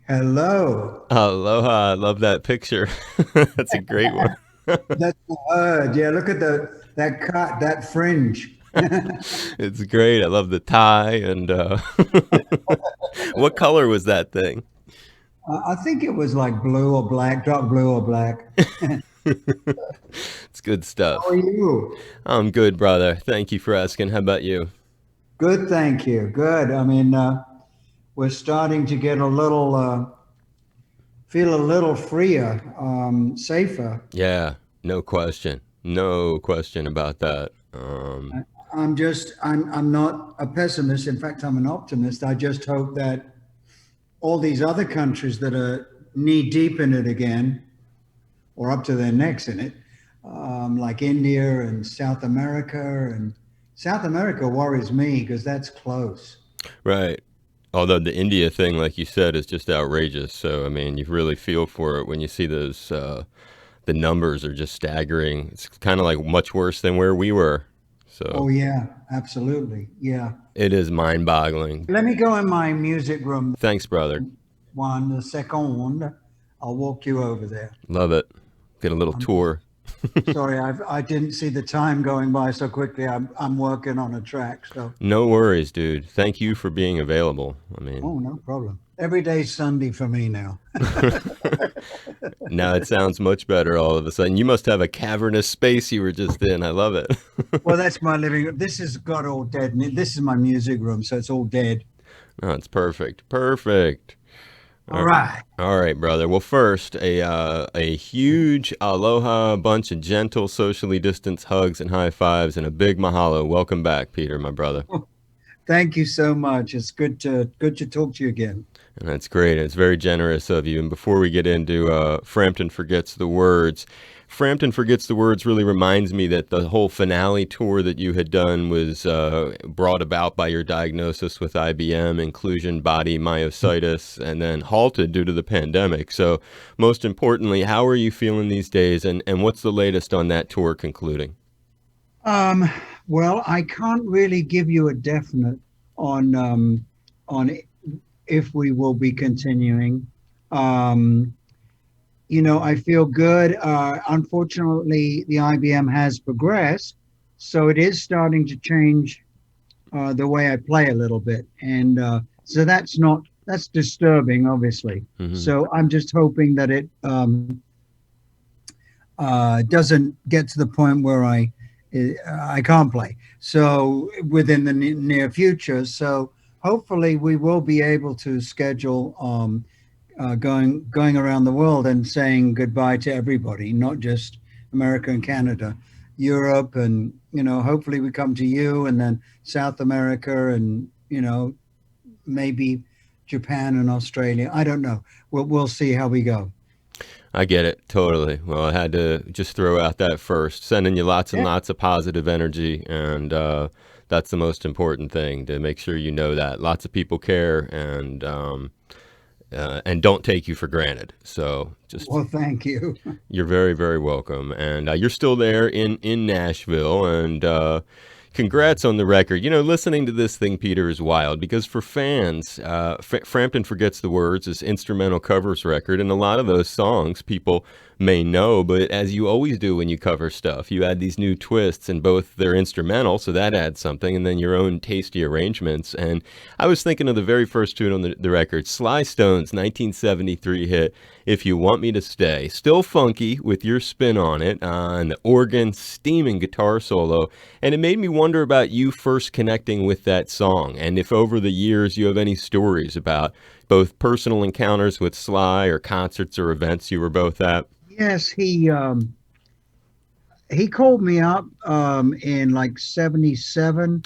Hello. Aloha, I love that picture. That's a great one. That's the word. Yeah, look at that cut, that fringe. It's great. I love the tie and what color was that thing? I think it was like blue or black, dark blue or black. It's good How are stuff. you? I'm good, brother. Thank you for asking. How about you? Good, thank you. Good. I mean, we're starting to get feel a little freer, safer. Yeah, no question. No question about that. I'm not a pessimist. In fact, I'm an optimist. I just hope that all these other countries that are knee deep in it again or up to their necks in it, like India and South America. And South America worries me because that's close. Right. Although the India thing, like you said, is just outrageous. So, I mean, you really feel for it when you see those, the numbers are just staggering. It's kind of like much worse than where we were. Oh, So, yeah, absolutely. Yeah. it is mind boggling. Let me go in my music room Thanks, brother. one second. I'll walk you over there. Love it. Get a little I'm just tour. sorry, I didn't see the time going by so quickly. I'm working on a track. So, No worries, dude. Thank you for being available. I mean, oh, no problem. Every day's Sunday for me now. now it sounds much better all of a sudden. You must have a cavernous space you were just in. I love it. Well, that's my living room. This has got all dead. This is my music room, so it's all dead. No, it's perfect. Perfect. All All right. all right, brother. Well, first, a huge aloha, a bunch of gentle, socially distanced hugs and high fives, and a big mahalo. Welcome back, Peter, my brother. Thank you so much. It's good to talk to you again. And that's great. It's very generous of you. And before we get into Frampton Forgets the Words, Frampton Forgets the Words really reminds me that the whole finale tour that you had done was brought about by your diagnosis with IBM, inclusion body myositis, and then halted due to the pandemic. So, most importantly, how are you feeling these days, and what's the latest on that tour concluding? Um, well, I can't really give you a definite on on if we will be continuing. Um, I feel good. Unfortunately, the IBM has progressed, so it is starting to change the way I play a little bit, and so that's disturbing, obviously. Hmm. So I'm just hoping that it doesn't get to the point where I can't play. So within the near future, so hopefully we will be able to schedule going around the world and saying goodbye to everybody, not just America and Canada, Europe, and hopefully we come to you, and then South America, and maybe Japan and Australia. I don't know. We'll see how we go. I get it totally. Well, I had to just throw out that first, sending you lots and Yeah. lots of positive energy, and that's the most important thing to make sure you know that lots of people care and don't take you for granted. So just Well, thank you. you're very very welcome, and you're still there in Nashville, and congrats on the record. You know, listening to this thing, Peter, is wild because for fans, Frampton Forgets the Words is instrumental covers record, and a lot of those songs people may know, but as you always do when you cover stuff, you add these new twists, and both they're instrumental, so that adds something, and then your own tasty arrangements. And I was thinking of the very first tune on the record, Sly Stone's 1973 hit, If You Want Me to Stay. Still funky with your spin on it, and the organ, steaming guitar solo. And it made me wonder about you first connecting with that song, and if over the years you have any stories about both personal encounters with Sly or concerts or events you were both at. Yes, he called me up in like 77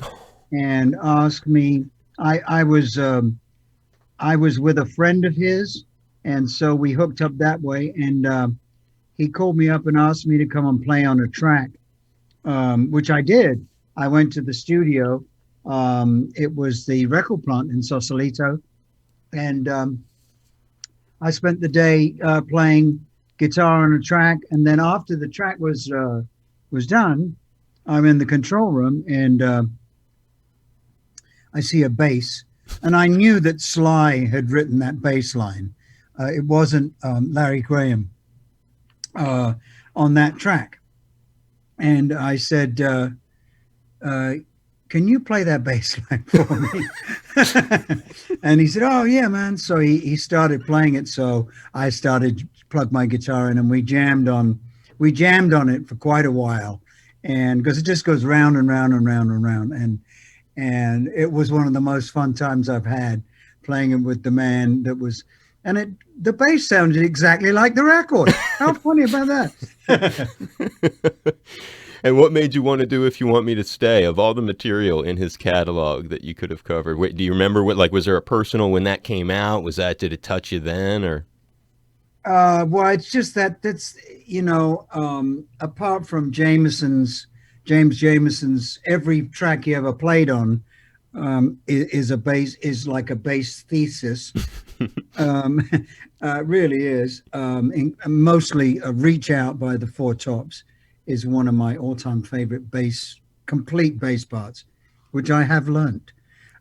and asked me. I was with a friend of his, and so we hooked up that way. And he called me up and asked me to come and play on a track, which I did. I went to the studio. It was the record plant in Sausalito, and I spent the day playing guitar on a track. And then after the track was done, I'm in the control room, and I see a bass, and I knew that Sly had written that bass line. It wasn't Larry Graham uh, on that track. And I said, uh, "Can you play that bass line for me?" And he said, "Oh yeah, man." So he started playing it. So I started plug my guitar in, and we jammed on it for quite a while, and because it just goes round and round and round and round, and it was one of the most fun times I've had playing it with the man that was, and it the bass sounded exactly like the record. How funny about that? And what made you want to do If You Want Me to Stay of all the material in his catalog that you could have covered? Wait, do you remember what, like, was there a personal when that came out? Was that, did it touch you then or? Well, it's just that apart from James Jameson's, every track he ever played on is like a bass thesis. Um, really is. Mostly Reach Out by the Four Tops is one of my all-time favorite complete bass parts, which I have learned.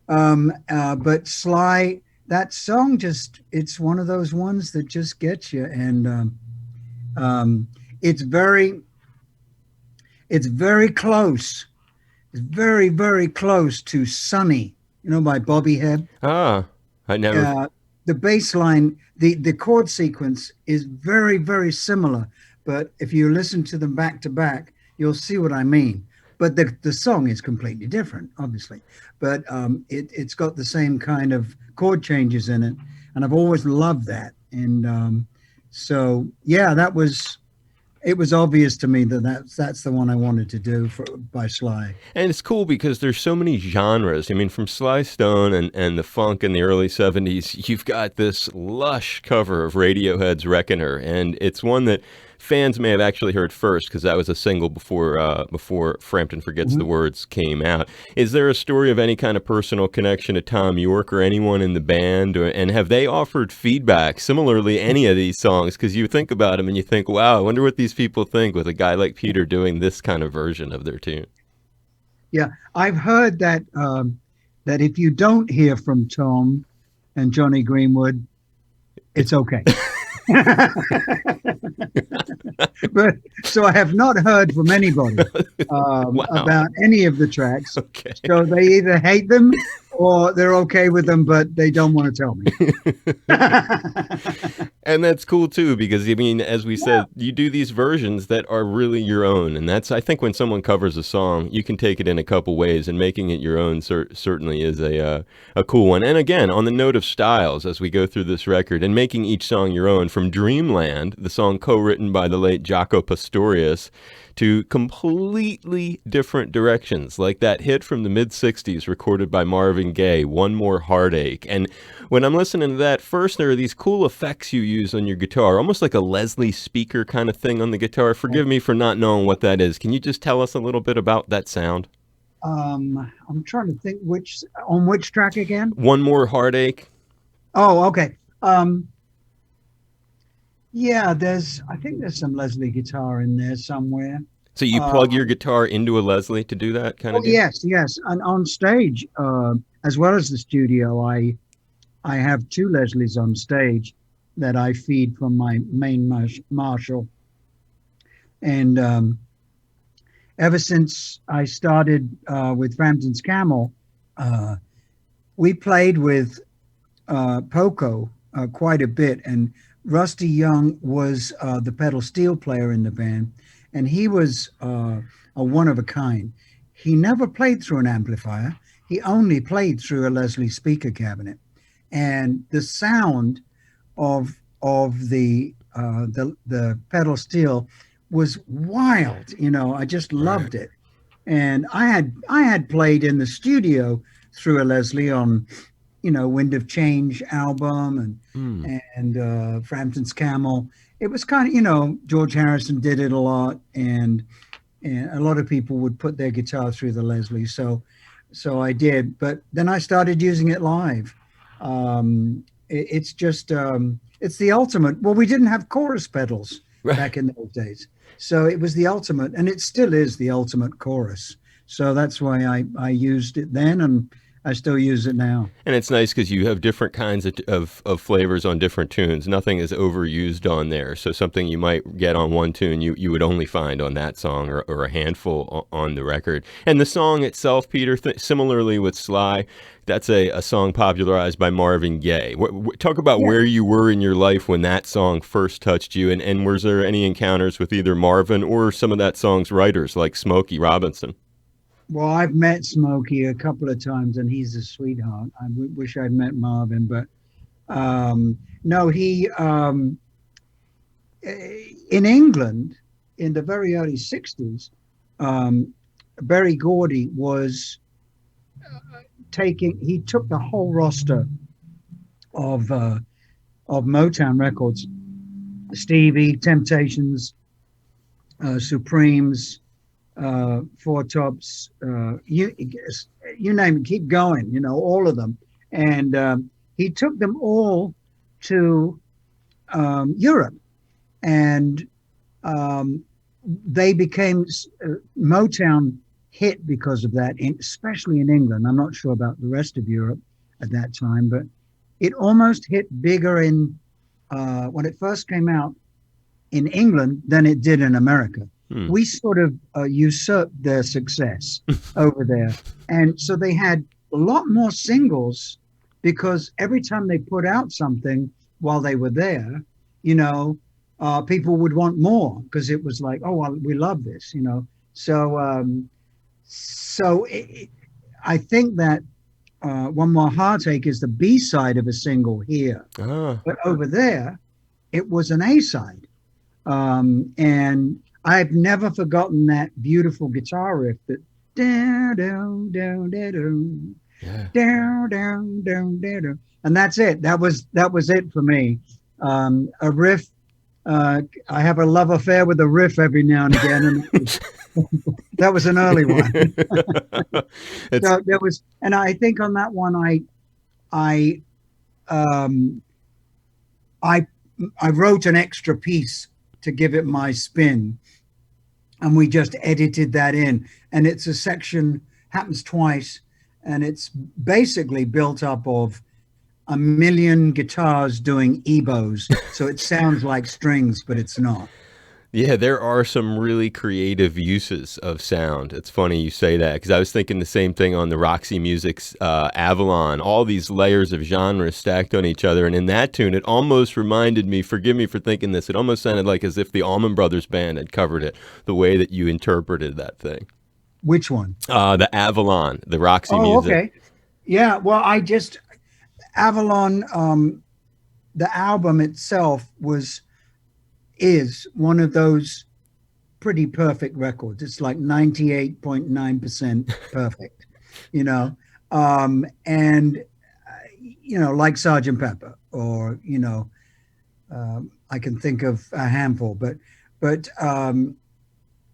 But Sly, that song it's one of those ones that just gets you. And um, it's very close. It's very, very close to Sunny, by Bobby Hebb. Ah, I never. uh, the bass line, the chord sequence is very, very similar. But if you listen to them back to back, you'll see what I mean. But the song is completely different, obviously. But it's got the same kind of chord changes in it. And I've always loved that. And so, yeah, it was obvious to me that that's the one I wanted to do by Sly. And it's cool because there's so many genres. I mean, from Sly Stone and the funk in the early 70s, you've got this lush cover of Radiohead's Reckoner. And it's one that fans may have actually heard first because that was a single before Frampton Forgets the Mhm. Words came out. Is there a story of any kind of personal connection to Tom York or anyone in the band? And have they offered feedback similarly any of these songs? Because you think about them and you think, wow, I wonder what these people think with a guy like Peter doing this kind of version of their tune. Yeah, I've heard that if you don't hear from Tom and Johnny Greenwood, it's okay. But so I have not heard from anybody Wow. about any of the tracks. Okay. So they either hate them or they're okay with them, but they don't want to tell me. And that's cool too, because I mean, as we Yeah. said, you do these versions that are really your own, and that's I think when someone covers a song, you can take it in a couple ways, and making it your own certainly is a cool one. And again, on the note of styles, as we go through this record, and making each song your own, from Dreamland, the song co-written by the late Jaco Pastorius, to completely different directions, like that hit from the mid 60s recorded by Marvin Gaye, One More Heartache. And when I'm listening to that, first there are these cool effects you use on your guitar, almost like a Leslie speaker kind of thing on the guitar. Forgive me for not knowing what that is. Can you just tell us a little bit about that sound? I'm trying to think which track again. One More Heartache. Oh, okay. Yeah, I think there's some Leslie guitar in there somewhere. So you Uh, plug your guitar into a Leslie to do that kind oh of deal? yes, yes. And on stage, as well as the studio, I have two Leslies on stage that I feed from my main Marshall. And ever since I started with Frampton's Camel, uh, we played with Poco quite a bit. And Rusty Young was the pedal steel player in the band, and he was a one of a kind. He never played through an amplifier. He only played through a Leslie speaker cabinet, and the sound of the pedal steel was wild. I just Right. loved it. And I had played in the studio through a Leslie on Wind of Change album Hmm. and Frampton's Camel. It was kind of George Harrison did it a lot, and a lot of people would put their guitar through the Leslie. So I did, but then I started using it live. It's just it's the ultimate. Well, we didn't have chorus pedals Right. back in those days, so it was the ultimate, and it still is the ultimate chorus. So that's why I used it then, and I still use it now. And it's nice because you have different kinds of flavors on different tunes. Nothing is overused on there. So something you might get on one tune, you would only find on that song or a handful on the record. And the song itself, Peter, similarly with Sly, that's a song popularized by Marvin Gaye. Talk about Yeah. where you were in your life when that song first touched you. And was there any encounters with either Marvin or some of that song's writers like Smokey Robinson? Well, I've met Smokey a couple of times, and he's a sweetheart. I wish I'd met Marvin, but no, he in England in the very early '60s, um, Berry Gordy was taking. He took the whole roster of uh, of Motown records: Stevie, Temptations, Supremes, Four Tops, you name it, keep going, all of them. And he took them all to Europe, and um, they became Motown hit because of that, especially in England. I'm not sure about the rest of Europe at that time, but it almost hit bigger in when it first came out in England than it did in America. Hmm. We sort of usurped their success over there. And so they had a lot more singles because every time they put out something while they were there, people would want more because it was like, oh, well, we love this. So I think that One More Heartache is the B side of a single here. Ah. But over there, it was an A side. And I've never forgotten that beautiful guitar riff that down, down, down, down, Yeah. down, down, down, down, and that's it. That was it for me. A riff. I have a love affair with a riff every now and again, and that was an early one. It's So there was, and I think on that one, I, um, I, I wrote an extra piece to give it my spin, and we just edited that in. And it's a section, happens twice, and it's basically built up of a million guitars doing ebos. So it sounds like strings, but it's not. Yeah, there are some really creative uses of sound. It's funny you say that because I was thinking the same thing on the Roxy Music's Avalon. All these layers of genres stacked on each other, and in that tune, it almost reminded me. Forgive me for thinking this. It almost sounded like as if the Allman Brothers Band had covered it. The way that you interpreted that thing, Which one? the Avalon, the Roxy Oh, Music. okay. Yeah. Well, Avalon, the album itself is one of those pretty perfect records. It's like 98.9% perfect, you know. And like Sergeant Pepper, or I can think of a handful, but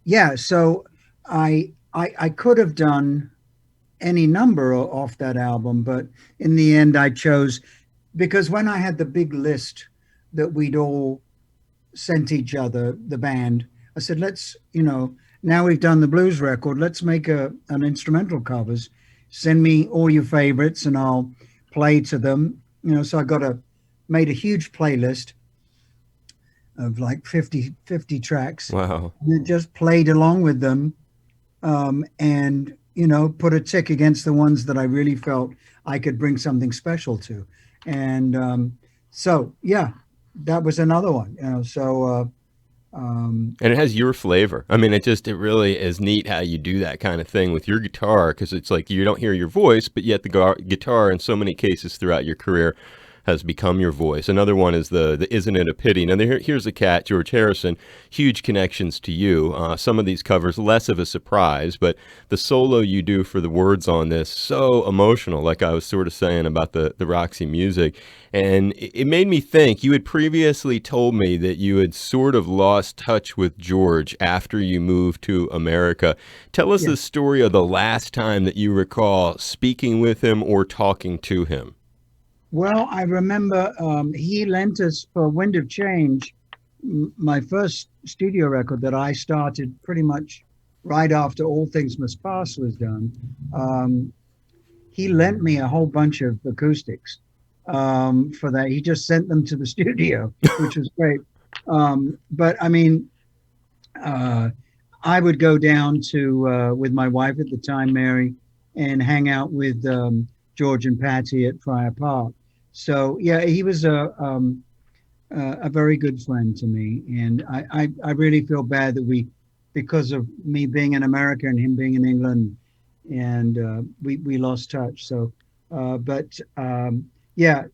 yeah. So I could have done any number off that album, but in the end, I chose because when I had the big list that we'd all sent each other, the band, I said, now we've done the blues record, let's make an instrumental covers. Send me all your favorites and I'll play to them. So made a huge playlist of like 50 tracks Wow. and just played along with them, and put a tick against the ones that I really felt I could bring something special to. And so yeah, that was another one. And it has your flavor. I mean, it really is neat how you do that kind of thing with your guitar because it's like you don't hear your voice, but yet the guitar in so many cases throughout your career has become your voice. Another one is the Isn't It a Pity? Now, here's a cat, George Harrison, huge connections to you. Some of these covers, less of a surprise, but the solo you do for the words on this, so emotional, like I was sort of saying about the Roxy Music. And it made me think, you had previously told me that you had sort of lost touch with George after you moved to America. Tell us yeah. the story of the last time that you recall speaking with him or talking to him. Well, I remember he lent us for Wind of Change, my first studio record that I started pretty much right after All Things Must Pass was done. he lent me a whole bunch of acoustics for that. He just sent them to the studio, which was great. But I mean, uh, I would go down to with my wife at the time, Mary, and hang out with George and Patty at Friar Park. So yeah, he was a very good friend to me, and I really feel bad that because of me being in America and him being in England, and we lost touch. So, but yeah,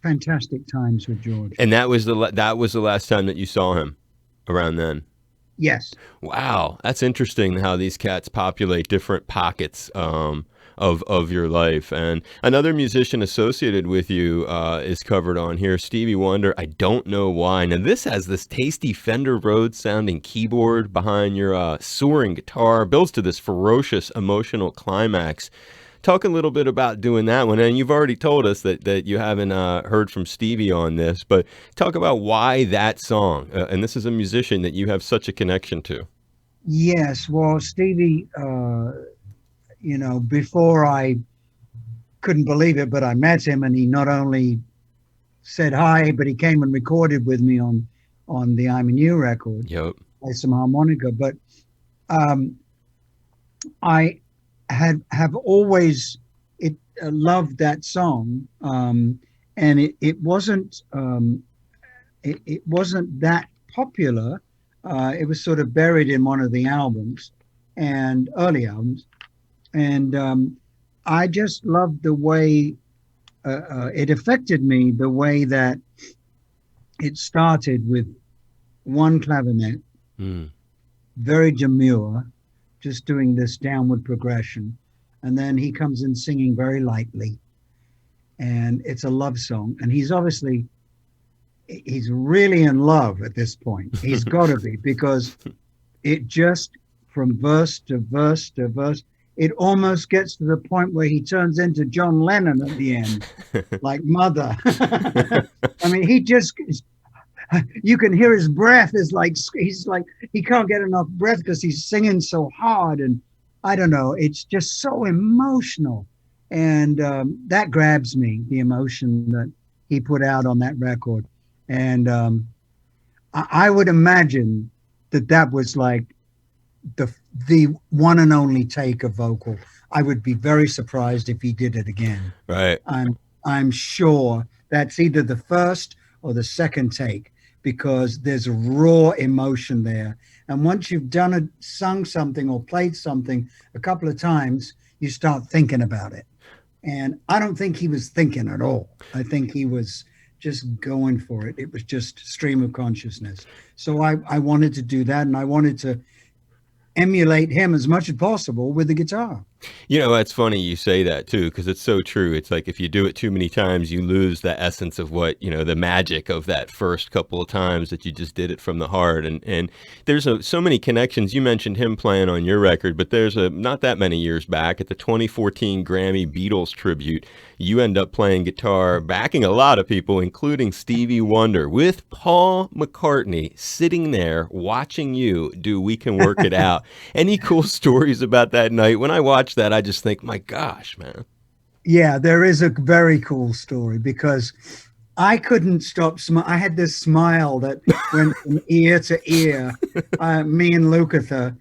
fantastic times with George. And that was the last time that you saw him around then. Yes. Wow, that's interesting how these cats populate different pockets of your life. And another musician associated with you is covered on here, Stevie Wonder. I don't know why. Now this has this tasty Fender Rhodes sounding keyboard behind your soaring guitar, builds to this ferocious emotional climax. Talk a little bit about doing that one. And you've already told us that you haven't heard from Stevie on this, but talk about why that song. And this is a musician that you have such a connection to. Yes. Well, Stevie, before I couldn't believe it, but I met him, and he not only said hi, but he came and recorded with me on the I'm in You record, Yep. play some harmonica. But um, I have always loved that song, and it wasn't that popular. It was sort of buried in one of the albums and early albums, and I just loved the way it affected me, the way that it started with one clavinet, Mm. very demure, just doing this downward progression. And then he comes in singing very lightly. And it's a love song. And he's really in love at this point. He's got to be, because it just from verse to verse to verse, it almost gets to the point where he turns into John Lennon at the end, like Mother. I mean, you can hear his breath is like, he's like, he can't get enough breath because he's singing so hard. And I don't know, it's just so emotional. And that grabs me, the emotion that he put out on that record. And I would imagine that was like the one and only take of vocal. I would be very surprised if he did it again. Right. I'm sure that's either the first or the second take, because there's a raw emotion there. And once you've sung something or played something a couple of times, you start thinking about it. And I don't think he was thinking at all. I think he was just going for it. It was just stream of consciousness. So I wanted to do that, and I wanted to emulate him as much as possible with the guitar. You know, it's funny you say that too, because it's so true. It's like if you do it too many times, you lose the essence of what, the magic of that first couple of times that you just did it from the heart. And there's so many connections. You mentioned him playing on your record, but there's not that many years back at the 2014 Grammy Beatles tribute, you end up playing guitar, backing a lot of people, including Stevie Wonder, with Paul McCartney sitting there watching you do We Can Work It Out. Any cool stories about that night? When I watch that, I just think, my gosh, man. Yeah, there is a very cool story, because I couldn't stop smiling. I had this smile that went from ear to ear. Me and Lukather,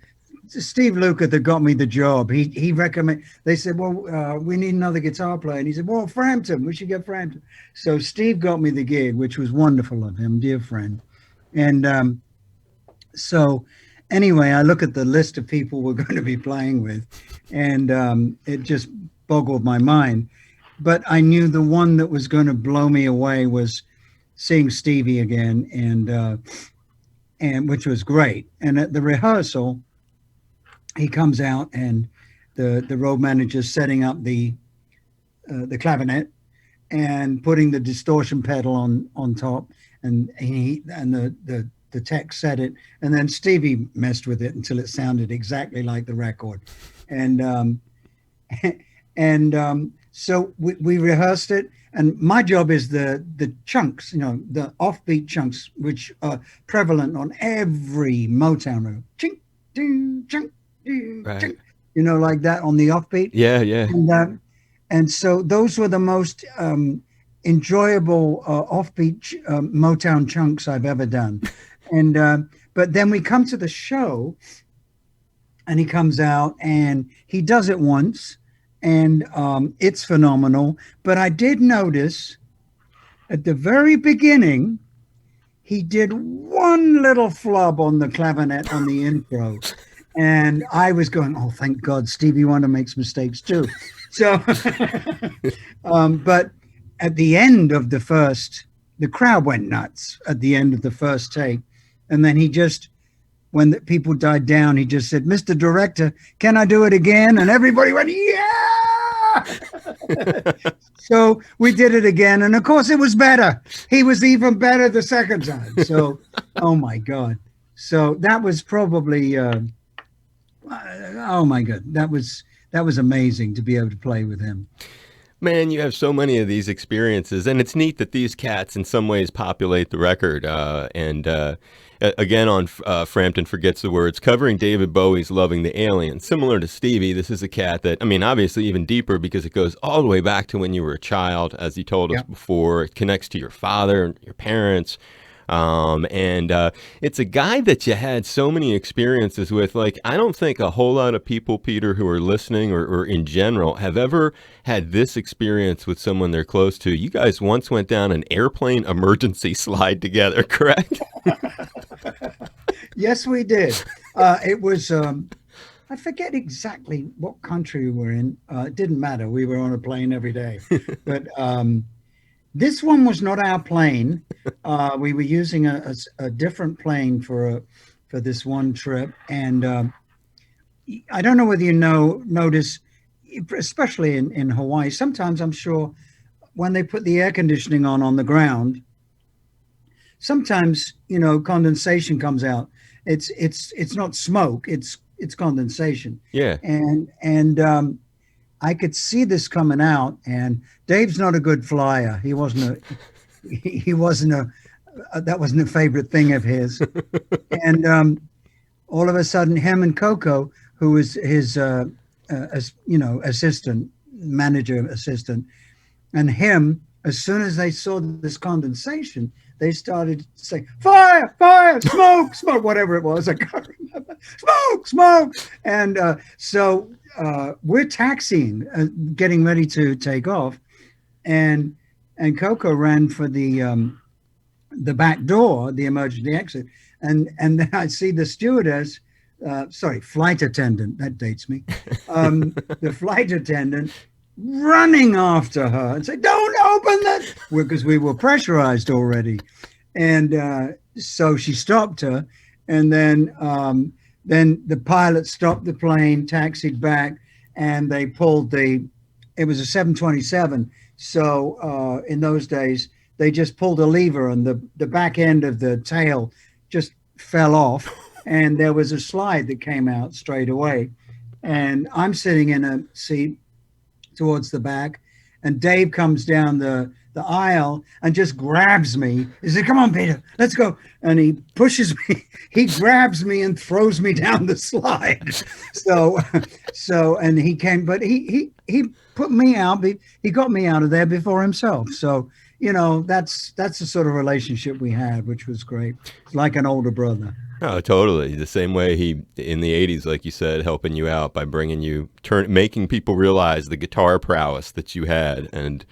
Steve Lukather got me the job. He recommended. They said, "Well, we need another guitar player," and he said, "Well, Frampton. We should get Frampton." So Steve got me the gig, which was wonderful of him, dear friend. And so anyway, I look at the list of people we're going to be playing with, and it just boggled my mind. But I knew the one that was going to blow me away was seeing Stevie again, and which was great. And at the rehearsal, he comes out, and the road manager's setting up the clavinet and putting the distortion pedal on top, and the tech set it, and then Stevie messed with it until it sounded exactly like the record, and so we rehearsed it. And my job is the chunks, the offbeat chunks, which are prevalent on every Motown record. Chink, ding, chunk, ding, Right. chink, like that on the offbeat. Yeah, yeah. And And so those were the most enjoyable offbeat Motown chunks I've ever done. And but then we come to the show, and he comes out and he does it once, and it's phenomenal. But I did notice at the very beginning he did one little flub on the clavinet on the intro, and I was going, "Oh, thank God, Stevie Wonder makes mistakes too." So, but at the end of the first, the crowd went nuts at the end of the first take, and then he just, when the people died down, he just said, "Mr. Director, can I do it again?" And everybody went, "Yeah!" So we did it again, and of course, it was better. He was even better the second time. So, oh my God! So that was probably, oh my God, that was amazing to be able to play with him. Man, you have so many of these experiences, and it's neat that these cats, in some ways, populate the record. Again, on Frampton Forgets the Words, covering David Bowie's "Loving the Alien." Similar to Stevie, this is a cat that, I mean, obviously even deeper because it goes all the way back to when you were a child, as you told us Yeah. before. It connects to your father, your parents. It's a guy that you had so many experiences with. Like, I don't think a whole lot of people, Peter, who are listening or in general have ever had this experience with someone they're close to. You guys once went down an airplane emergency slide together, correct? Yes, we did. It was, I forget exactly what country we were in. It didn't matter. We were on a plane every day. But this one was not our plane. We were using a different plane for this one trip. And I don't know whether you notice, especially in Hawaii, sometimes I'm sure when they put the air conditioning on the ground, sometimes condensation comes out. It's not smoke, it's condensation. Yeah. And I could see this coming out. And Dave's not a good flyer. He wasn't a that wasn't a favorite thing of his. And all of a sudden, him and Coco, who was his assistant, manager assistant, and him, as soon as they saw this condensation, they started saying, "Fire, fire, smoke, smoke," whatever it was. I can't remember. Smoke, smoke. And we're taxiing, getting ready to take off. And Coco ran for the back door, the emergency exit. And then I see the stewardess, sorry, flight attendant, that dates me. The flight attendant running after her and say, "Don't open that," because we were pressurized already. And so she stopped her, and then the pilot stopped the plane, taxied back, and they pulled it was a 727. So in those days, they just pulled a lever, and the back end of the tail just fell off, and there was a slide that came out straight away. And I'm sitting in a seat towards the back, and Dave comes down the aisle and just grabs me. He said, "Come on, Peter, let's go." And he pushes me, he grabs me and throws me down the slide. And he came, but he put me out. He got me out of there before himself. So, that's the sort of relationship we had, which was great. It's like an older brother. Oh, totally. The same way he, in the 80s, like you said, helping you out by making people realize the guitar prowess that you had, and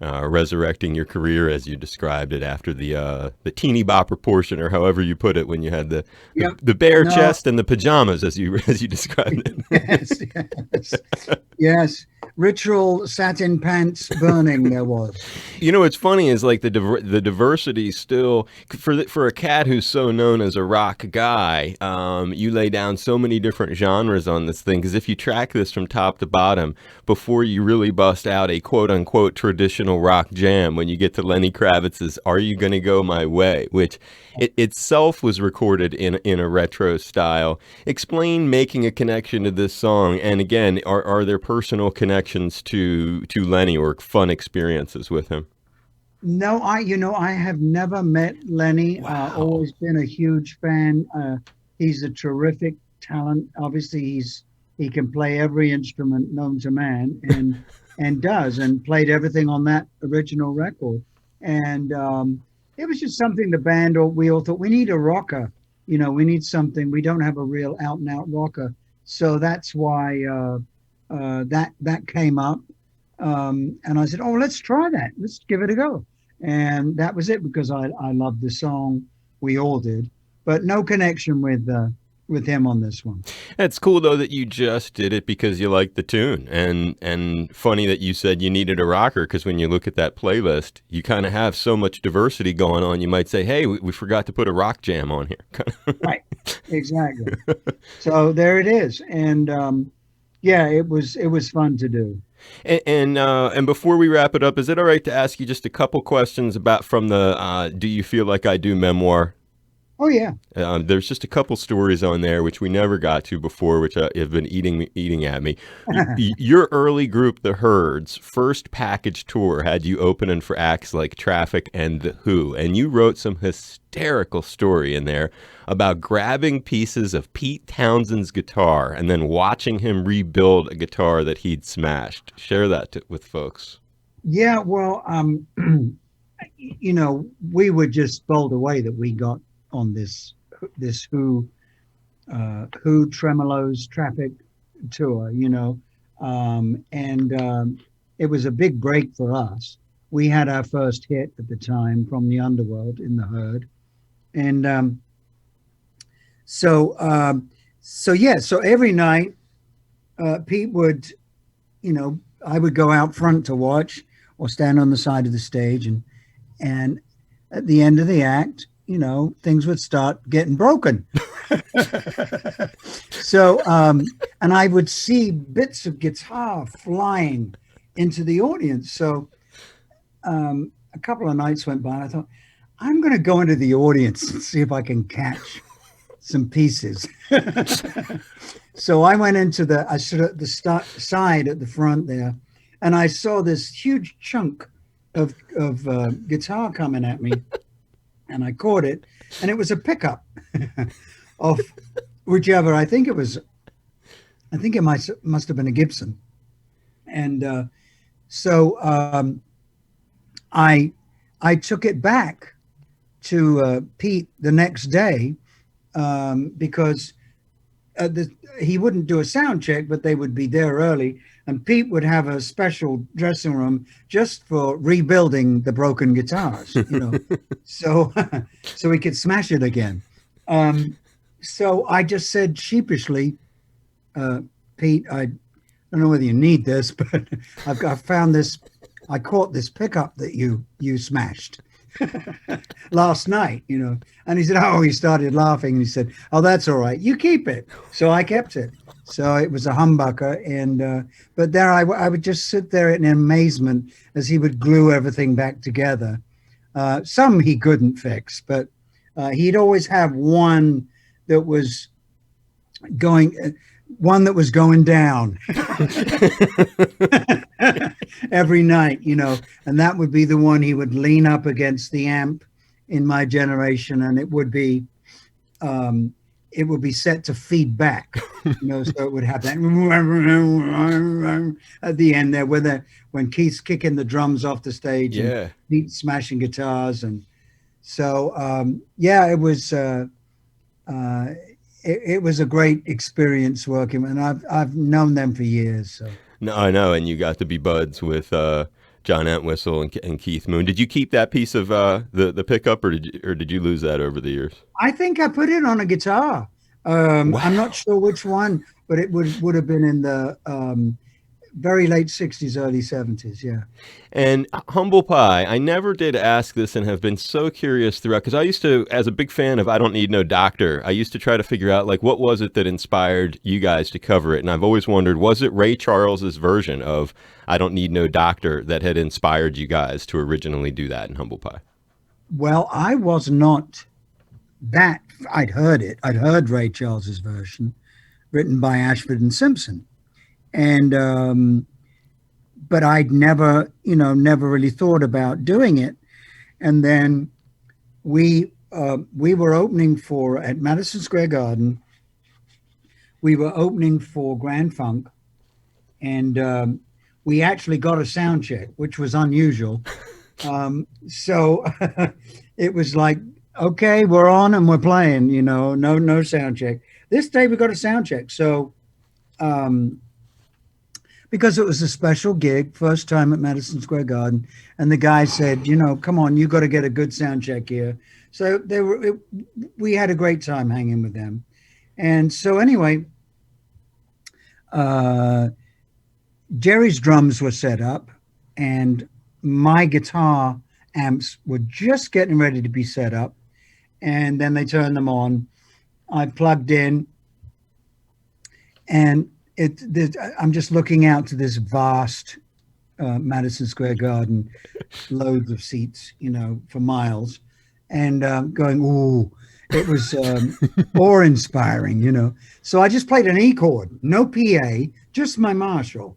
resurrecting your career as you described it after the teeny bopper portion, or however you put it, when you had the Yep. the bare No. chest and the pajamas as you described it. Yes, yes, yes. Ritual satin pants burning there was. What's funny is like the diversity still for a cat who's so known as a rock guy. You lay down so many different genres on this thing, because if you track this from top to bottom before you really bust out a quote unquote traditional rock jam, when you get to Lenny Kravitz's "Are You Gonna Go My Way," which itself was recorded in a retro style. Explain making a connection to this song, and again, are there personal connections to Lenny or fun experiences with him? No, I have never met Lenny. Wow. Always been a huge fan. He's a terrific talent. Obviously, he can play every instrument known to man, and and does, and played everything on that original record. And it was just something the band, or we all thought, we need a rocker. We need something. We don't have a real out and out rocker. So that's why that came up. And I said, oh, let's try that. Let's give it a go. And that was it, because I loved the song. We all did, but no connection with him on this one. It's cool though that you just did it because you like the tune, and funny that you said you needed a rocker, because when you look at that playlist, you kind of have so much diversity going on. You might say, "Hey, we forgot to put a rock jam on here." Right, exactly. So there it is, and yeah, it was fun to do. And before we wrap it up, is it all right to ask you just a couple questions about from the "Do You Feel Like I Do" memoir? Oh yeah. There's just a couple stories on there which we never got to before, which have been eating at me. Your early group, the Herds, first package tour had you opening for acts like Traffic and the Who, and you wrote some hysterical story in there about grabbing pieces of Pete Townshend's guitar and then watching him rebuild a guitar that he'd smashed. Share that with folks. Yeah, well, we were just bowled away that we got on this Who Tremolos Traffic tour, and it was a big break for us. We had our first hit at the time from the Underworld in the Herd, and so yeah, so every night Pete would, I would go out front to watch or stand on the side of the stage, and at the end of the act, things would start getting broken. So, and I would see bits of guitar flying into the audience. So, a couple of nights went by, and I thought, I'm going to go into the audience and see if I can catch some pieces. So I went I stood at the side at the front there, and I saw this huge chunk of guitar coming at me, and I caught it, and it was a pickup of whichever. I think it must have been a Gibson, and so I took it back to Pete the next day, because he wouldn't do a sound check, but they would be there early, and Pete would have a special dressing room just for rebuilding the broken guitars, so so he could smash it again. So I just said sheepishly, Pete, I don't know whether you need this, but I've found this. I caught this pickup that you smashed last night, And he said, oh, he started laughing, and he said, oh, that's all right. You keep it. So I kept it. So it was a humbucker. And, but there I would just sit there in amazement as he would glue everything back together. Some he couldn't fix, but he'd always have one that was going, down every night, and that would be the one he would lean up against the amp in my generation, and it would be set to feedback, so it would have that at the end there, when Keith's kicking the drums off the stage, Yeah. and Pete's smashing guitars, and so yeah, it was. It was a great experience working, and I've known them for years. So. No, I know, and you got to be buds with John Entwistle and Keith Moon. Did you keep that piece of the pickup, or did you lose that over the years? I think I put it on a guitar. Wow. I'm not sure which one, but it would have been in the very late 60s, early 70s, yeah. And Humble Pie, I never did ask this and have been so curious throughout, because I used to, as a big fan of I Don't Need No Doctor, I used to try to figure out, like, what was it that inspired you guys to cover it? And I've always wondered, was it Ray Charles's version of I Don't Need No Doctor that had inspired you guys to originally do that in Humble Pie? Well, I was not that. I'd heard it. I'd heard Ray Charles's version, written by Ashford and Simpson. And but I'd never really thought about doing it. And then we were opening at Madison Square Garden. We were opening for Grand Funk, and we actually got a sound check, which was unusual. So it was like, okay, we're on and we're playing, no sound check. This day we got a sound check. So um, because it was a special gig, first time at Madison Square Garden, and the guy said, come on, you got to get a good sound check here. So we had a great time hanging with them. And so anyway, uh, Jerry's drums were set up, and my guitar amps were just getting ready to be set up. And then they turned them on. I plugged in, and I'm just looking out to this vast Madison Square Garden, loads of seats, for miles, and going, ooh, it was awe-inspiring. So I just played an E chord, no PA, just my Marshall,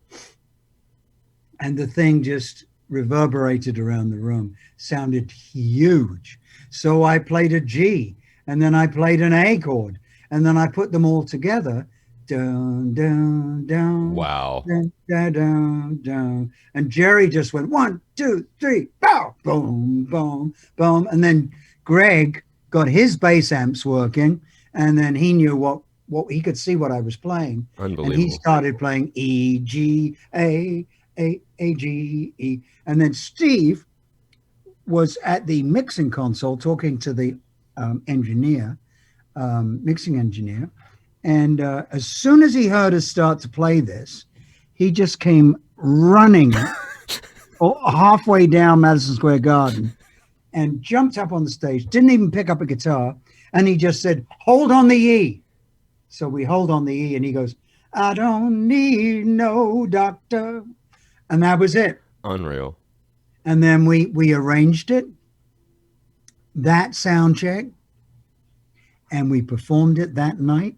and the thing just reverberated around the room, sounded huge. So I played a G, and then I played an A chord, and then I put them all together. Dun, dun, dun, Wow. dun, dun, dun, dun. And Jerry just went 1, 2, 3, bow, boom, boom, boom. And then Greg got his bass amps working, and then he knew what he could see what I was playing. And he Unbelievable. started playing E, G, A, G, E. And then Steve was at the mixing console talking to the engineer, mixing engineer. And as soon as he heard us start to play this, he just came running halfway down Madison Square Garden and jumped up on the stage, didn't even pick up a guitar. And he just said, hold on the E. So we hold on the E, and he goes, I don't need no doctor. And that was it. Unreal. And then we arranged it, that sound check, and we performed it that night,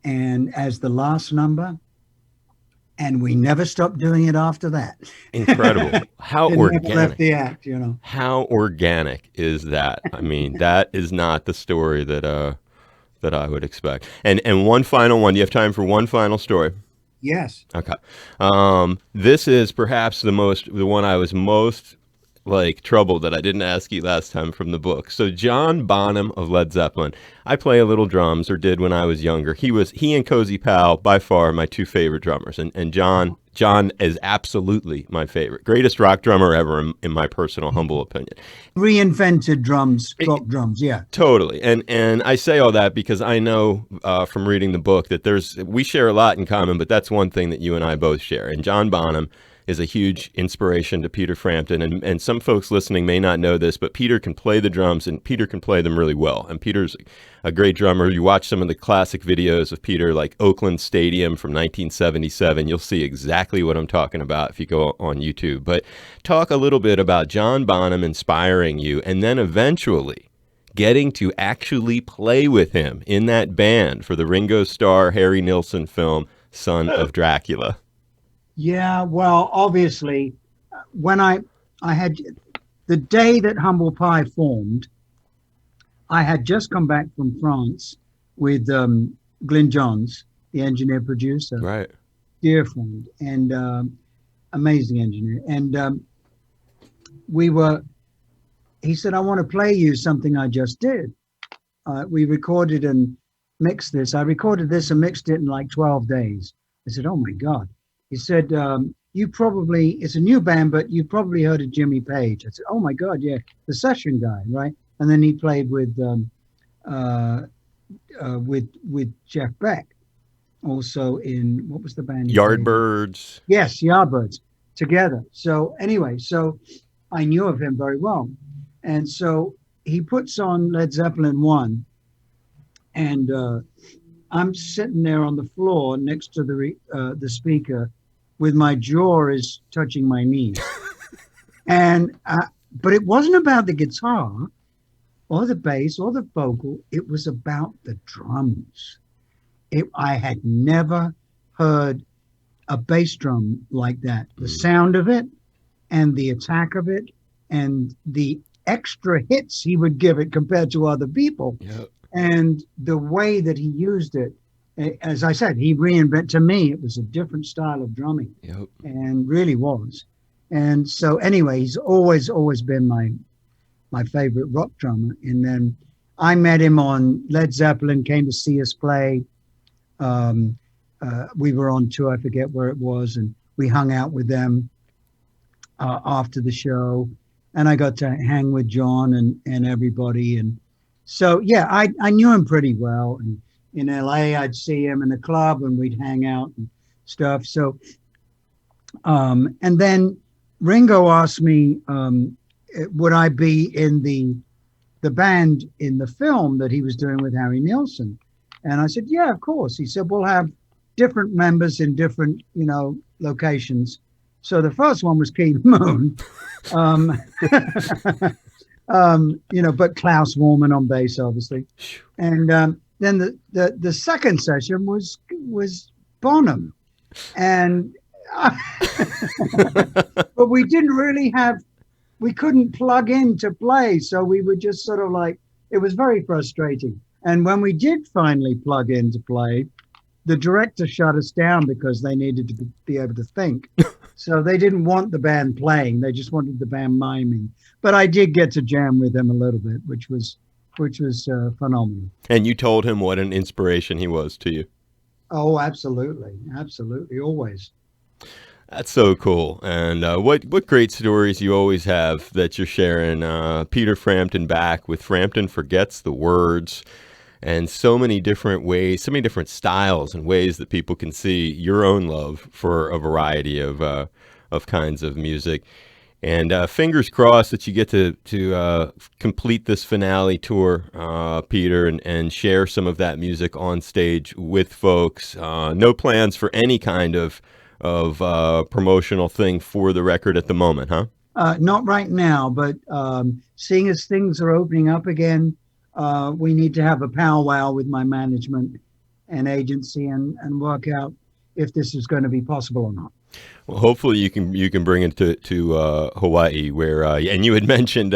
and as the last number, and we never stopped doing it after that. Incredible. How It never left organic. the act. How organic is that? I mean, that is not the story that I would expect. And one final one. Do you have time for one final story? Yes. Okay. This is perhaps the one I was most like troubled that I didn't ask you last time from the book. So John Bonham of Led Zeppelin. I play a little drums, or did when I was younger. He and Cozy Powell by far my two favorite drummers, and John is absolutely my favorite, greatest rock drummer ever in my personal humble opinion. Reinvented drums, rock drums. Yeah. Totally, and I say all that because I know from reading the book that we share a lot in common, but that's one thing that you and I both share. And John Bonham is a huge inspiration to Peter Frampton, and some folks listening may not know this, but Peter can play the drums, and Peter can play them really well. And Peter's a great drummer. You watch some of the classic videos of Peter, like Oakland Stadium from 1977. You'll see exactly what I'm talking about if you go on YouTube. But talk a little bit about John Bonham inspiring you, and then eventually getting to actually play with him in that band for the Ringo Starr, Harry Nilsson film, Son of Dracula. Yeah. Well, obviously, when I had the day that Humble Pie formed, I had just come back from France with Glyn Johns, the engineer producer, Right. dear friend, and amazing engineer. And we were, he said, I want to play you something I just did. We recorded and mixed this. I recorded this and mixed it in like 12 days. I said, oh my God. He said, it's a new band, but you probably heard of Jimmy Page. I said, oh my God, yeah, the session guy, right? And then he played with Jeff Beck, also in, what was the band? Yardbirds. Yes, Yardbirds, together. So anyway, so I knew of him very well. And so he puts on Led Zeppelin 1, and I'm sitting there on the floor next to the speaker with my jaw is touching my knees. And but it wasn't about the guitar or the bass or the vocal. It was about the drums. I had never heard a bass drum like that. The sound of it and the attack of it and the extra hits he would give it compared to other people. Yep. And the way that he used it, as I said, he reinvented. To me, it was a different style of drumming, Yep. and really was. And so, anyway, he's always been my favorite rock drummer. And then I met him on Led Zeppelin. Came to see us play. Um, we were on tour. I forget where it was, and we hung out with them after the show, and I got to hang with John and everybody. And so, yeah, I knew him pretty well. And in LA, I'd see him in the club, and we'd hang out and stuff. So, and then Ringo asked me, would I be in the band in the film that he was doing with Harry Nilsson? And I said, yeah, of course. He said, we'll have different members in different, locations. So the first one was Keith Moon, um, but Klaus Warman on bass, obviously. And then the second session was Bonham, and but we couldn't plug in to play, so we were just sort of like, it was very frustrating. And when we did finally plug in to play, the director shut us down because they needed to be able to think. So they didn't want the band playing; they just wanted the band miming. But I did get to jam with them a little bit, which was phenomenal. And you told him what an inspiration he was to you. Oh, absolutely, always. That's so cool. And what great stories you always have that you're sharing. Peter Frampton back with Frampton Forgets the Words, and so many different ways, so many different styles and ways that people can see your own love for a variety of kinds of music. And fingers crossed that you get to complete this finale tour, Peter, and share some of that music on stage with folks. No plans for any kind of promotional thing for the record at the moment, huh? Not right now, but seeing as things are opening up again, we need to have a powwow with my management and agency and work out if this is going to be possible or not. Well, hopefully you can bring it to Hawaii, where and you had mentioned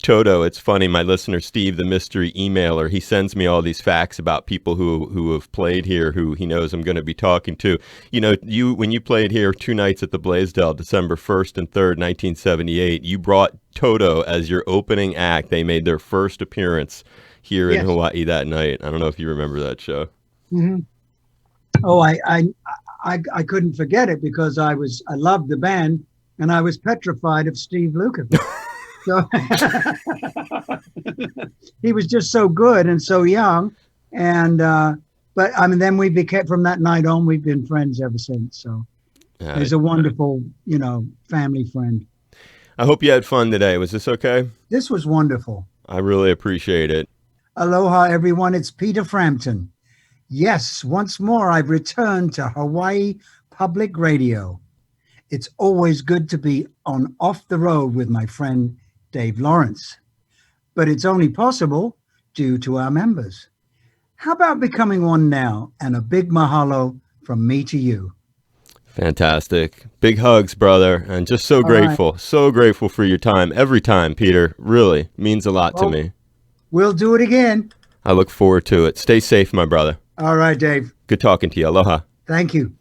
Toto. It's funny, my listener Steve, the mystery emailer, he sends me all these facts about people who have played here, who he knows I'm going to be talking to. When you played here 2 nights at the Blaisdell, December 1st and 3rd, 1978, you brought Toto as your opening act. They made their first appearance here in Hawaii that night. I don't know if you remember that show. Mm-hmm. Oh, I couldn't forget it because I loved the band and I was petrified of Steve Lukather. So he was just so good and so young. And but I mean, then we became, from that night on, we've been friends ever since. So he's a wonderful, family friend. I hope you had fun today. Was this okay? This was wonderful. I really appreciate it. Aloha, everyone. It's Peter Frampton. Yes, once more, I've returned to Hawaii Public Radio. It's always good to be on Off the Road with my friend Dave Lawrence, but it's only possible due to our members. How about becoming one now? And a big mahalo from me to you. Fantastic. Big hugs, brother, and just so grateful. Right. So grateful for your time. Every time, Peter. Really means a lot to me. We'll do it again. I look forward to it. Stay safe, my brother. All right, Dave. Good talking to you. Aloha. Thank you.